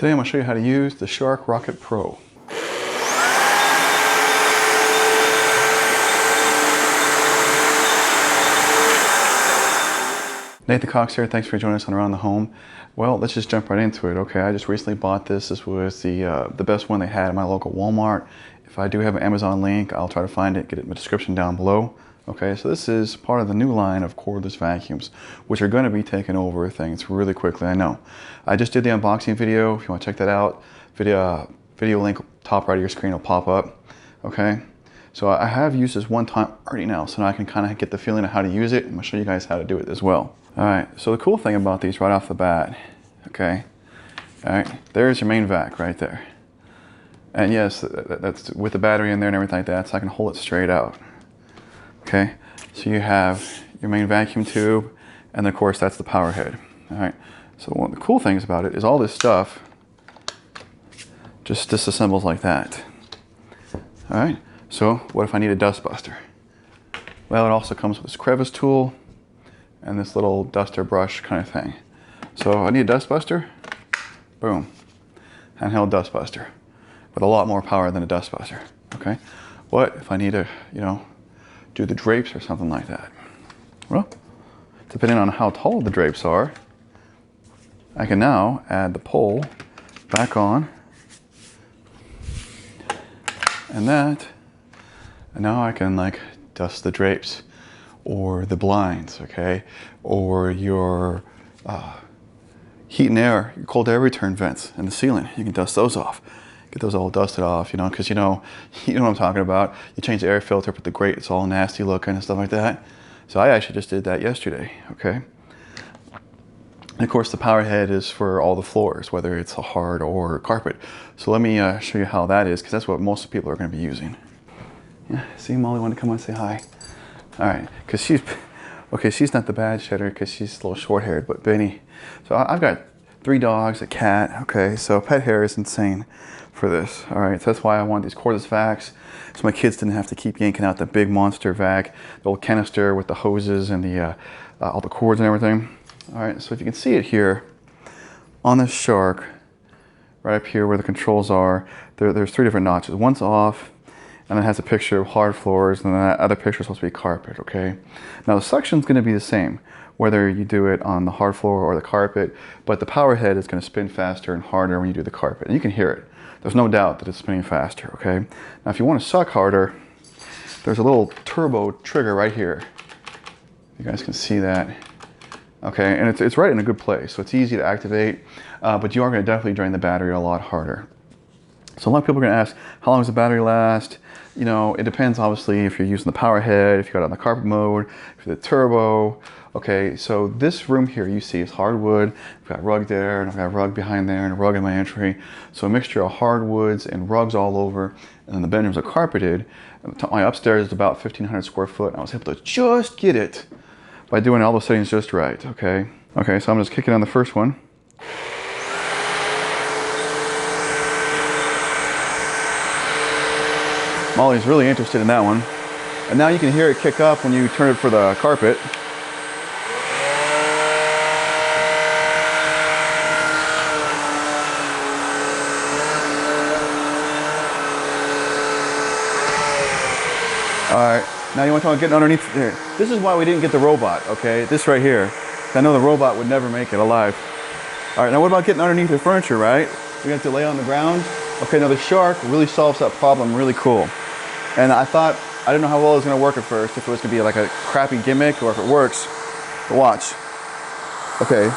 Today I'm going to show you how to use the Shark Rocket Pro. Nathan Cox here. Thanks for joining us on Around the Home. Well, let's just jump right into it. Okay, I just recently bought this. This was the best one they had at my local Walmart. If I do have an Amazon link, I'll try to find it, get it in the description down below. Okay, so this is part of the new line of cordless vacuums, which are going to be taking over things really quickly, I know. I just did the unboxing video. If you want to check that out, video link top right of your screen will pop up. Okay, so I have used this one time already now, so now I can kind of get the feeling of how to use it. I'm going to show you guys how to do it as well. All right, so the cool thing about these right off the bat, okay, all right, there's your main vac right there. And yes, that's with the battery in there and everything like that, so I can hold it straight out. Okay, so you have your main vacuum tube, and of course that's the power head. All right, so one of the cool things about it is all this stuff just disassembles like that. All right, so what if I need a dust buster? Well, it also comes with this crevice tool and this little duster brush kind of thing. So I need a dust buster, boom, handheld dust buster with a lot more power than a dust buster. Okay, what if I need to, do the drapes or something like that? Well, depending on how tall the drapes are, I can now add the pole back on, and now I can like dust the drapes or the blinds, okay, or your heat and air, your cold air return vents in the ceiling. You can dust those off. Get those all dusted off, because you know what I'm talking about. You change the air filter, put the grate, it's all nasty looking and stuff like that. So I actually just did that yesterday, okay? And of course the power head is for all the floors, whether it's a hard or carpet. So let me show you how that is, because that's what most people are going to be using. Yeah, see, Molly wanted to come on and say hi. All right, because she's not the bad shedder because she's a little short-haired, but Benny. So I've got 3 dogs, a cat, okay? So pet hair is insane for this. All right, so that's why I want these cordless vacs, so my kids didn't have to keep yanking out the big monster vac, the old canister with the hoses and the all the cords and everything. All right, so if you can see it here on this Shark, right up here where the controls are, there's 3 different notches. One's off, and it has a picture of hard floors, and then that other picture is supposed to be carpet, okay? Now the suction's gonna be the same, whether you do it on the hard floor or the carpet, but the power head is gonna spin faster and harder when you do the carpet, and you can hear it. There's no doubt that it's spinning faster, okay? Now if you wanna suck harder, there's a little turbo trigger right here. You guys can see that. Okay, and it's right in a good place, so it's easy to activate, but you are gonna definitely drain the battery a lot harder. So a lot of people are gonna ask, how long does the battery last? It depends obviously if you're using the power head, if you got it on the carpet mode, if you're the turbo. Okay, so this room here you see is hardwood. I've got rug there, and I've got rug behind there, and a rug in my entry. So a mixture of hardwoods and rugs all over, and then the bedrooms are carpeted. My upstairs is about 1,500 square foot, and I was able to just get it by doing all the settings just right, okay? Okay, so I'm just kicking on the first one. Molly's really interested in that one. And now you can hear it kick up when you turn it for the carpet. All right, now you want to talk about getting underneath here. This is why we didn't get the robot, okay? This right here. I know the robot would never make it alive. All right, now what about getting underneath the furniture, right? We have to lay on the ground. Okay, now the Shark really solves that problem really cool. And I didn't know how well it was gonna work at first, if it was gonna be like a crappy gimmick or if it works. But watch. Okay,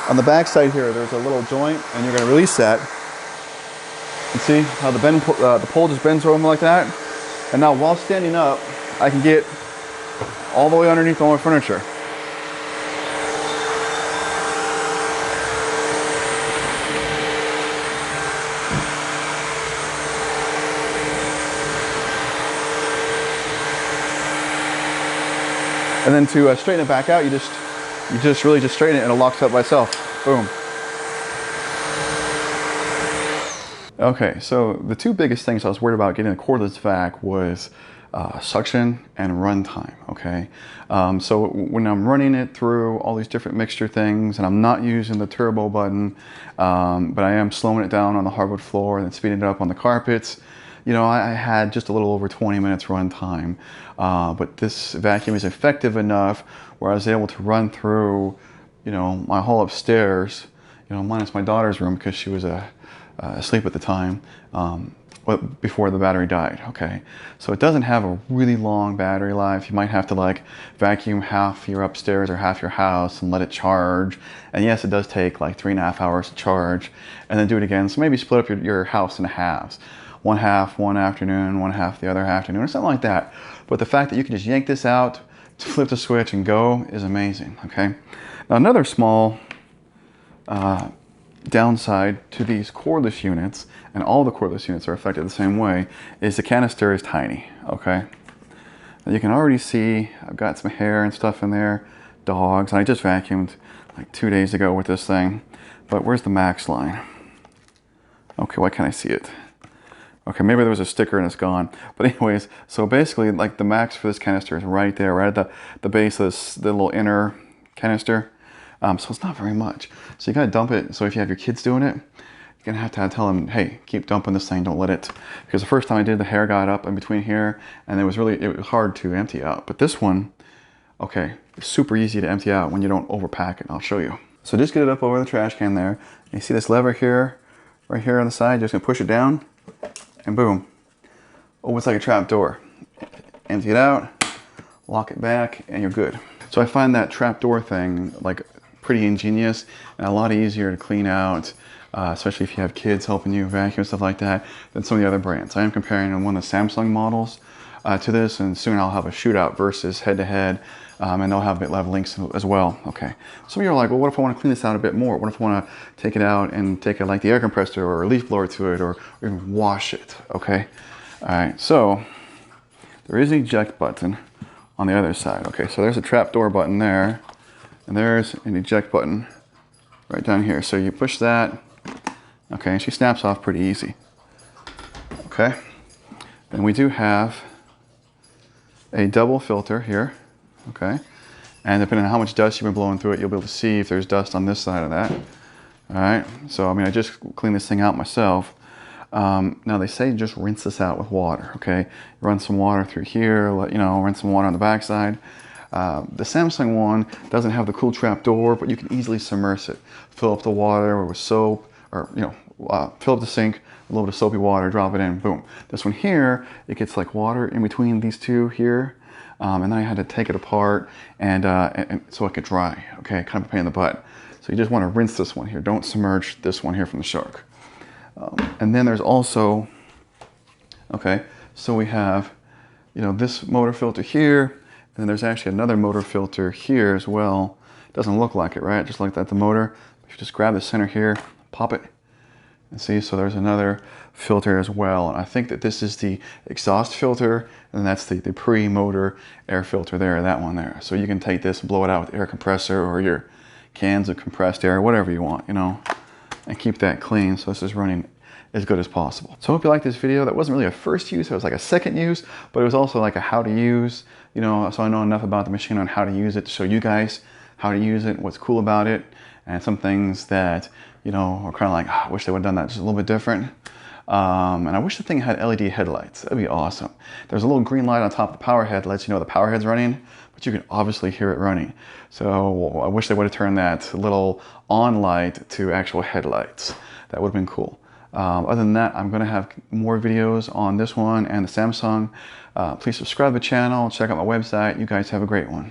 on the back side here, there's a little joint and you're gonna release that. And see how the pole just bends over like that? And now while standing up, I can get all the way underneath all my furniture. And then to straighten it back out, you just really straighten it and it locks up by itself. Boom. Okay, so the 2 biggest things I was worried about getting a cordless vac was suction and run time, okay? So when I'm running it through all these different mixture things, and I'm not using the turbo button, but I am slowing it down on the hardwood floor and then speeding it up on the carpets, you know, I had just a little over 20 minutes run time. But this vacuum is effective enough where I was able to run through, you know, my whole upstairs, you know, minus my daughter's room because she was asleep at the time, before the battery died, okay? So it doesn't have a really long battery life. You might have to like vacuum half your upstairs or half your house and let it charge. And yes, it does take like 3.5 hours to charge and then do it again. So maybe split up your house into halves. One half one afternoon, one half the other afternoon, or something like that. But the fact that you can just yank this out, flip the switch and go is amazing, okay? Now another small downside to these cordless units, and all the cordless units are affected the same way, is the canister is tiny, okay? Now you can already see I've got some hair and stuff in there, dogs, and I just vacuumed like 2 days ago with this thing. But where's the max line? Okay, why can't I see it? Okay, maybe there was a sticker and it's gone. But anyways, so basically like the max for this canister is right there, right at the base of the little inner canister. So it's not very much. So you gotta dump it. So if you have your kids doing it, you're gonna have to tell them, hey, keep dumping this thing, don't let it. Because the first time I did, the hair got up in between here and it was hard to empty out. But this one, okay, it's super easy to empty out when you don't overpack it. I'll show you. So just get it up over the trash can there. You see this lever here, right here on the side, just gonna push it down and boom. Oh, it's like a trap door. Empty it out, lock it back, and you're good. So I find that trap door thing like pretty ingenious and a lot easier to clean out, especially if you have kids helping you vacuum and stuff like that, than some of the other brands. I am comparing one of the Samsung models to this, and soon I'll have a shootout versus head-to-head, and they'll have links as well. Okay, some of you are like, well, what if I want to clean this out a bit more? What if I want to take it out and take like the air compressor or a leaf blower to it, or even wash it? Okay, all right, so there is an eject button on the other side. Okay, so there's a trap door button there, and there's an eject button right down here. So you push that, okay, and she snaps off pretty easy. Okay, then we do have a double filter here, okay, and depending on how much dust you've been blowing through it, you'll be able to see if there's dust on this side of that. All right, so I mean, I just cleaned this thing out myself. Now they say just rinse this out with water, okay? Run some water through here, rinse some water on the backside. The Samsung one doesn't have the cool trap door, but you can easily submerge it. Fill up the water with soap, or fill up the sink, a little bit of soapy water, drop it in, boom. This one here, it gets like water in between these two here, and then I had to take it apart and so it could dry, okay? Kind of a pain in the butt. So you just want to rinse this one here. Don't submerge this one here from the Shark. And then there's also, okay, so we have, this motor filter here, and then there's actually another motor filter here as well. It doesn't look like it, right? Just like that, the motor. If you just grab the center here, pop it, and see, so there's another filter as well. And I think that this is the exhaust filter, and that's the pre-motor air filter there, that one there. So you can take this and blow it out with air compressor or your cans of compressed air, whatever you want, and keep that clean. So this is running as good as possible. So I hope you liked this video. That wasn't really a first use, it was like a second use, but it was also like a how to use, so I know enough about the machine on how to use it to show you guys how to use it, what's cool about it, and some things that, are kind of like, I wish they would have done that just a little bit different. And I wish the thing had LED headlights. That'd be awesome. There's a little green light on top of the power head that lets you know the power head's running, but you can obviously hear it running. So I wish they would have turned that little on light to actual headlights. That would have been cool. Other than that, I'm going to have more videos on this one and the Samsung. Please subscribe to the channel, check out my website. You guys have a great one.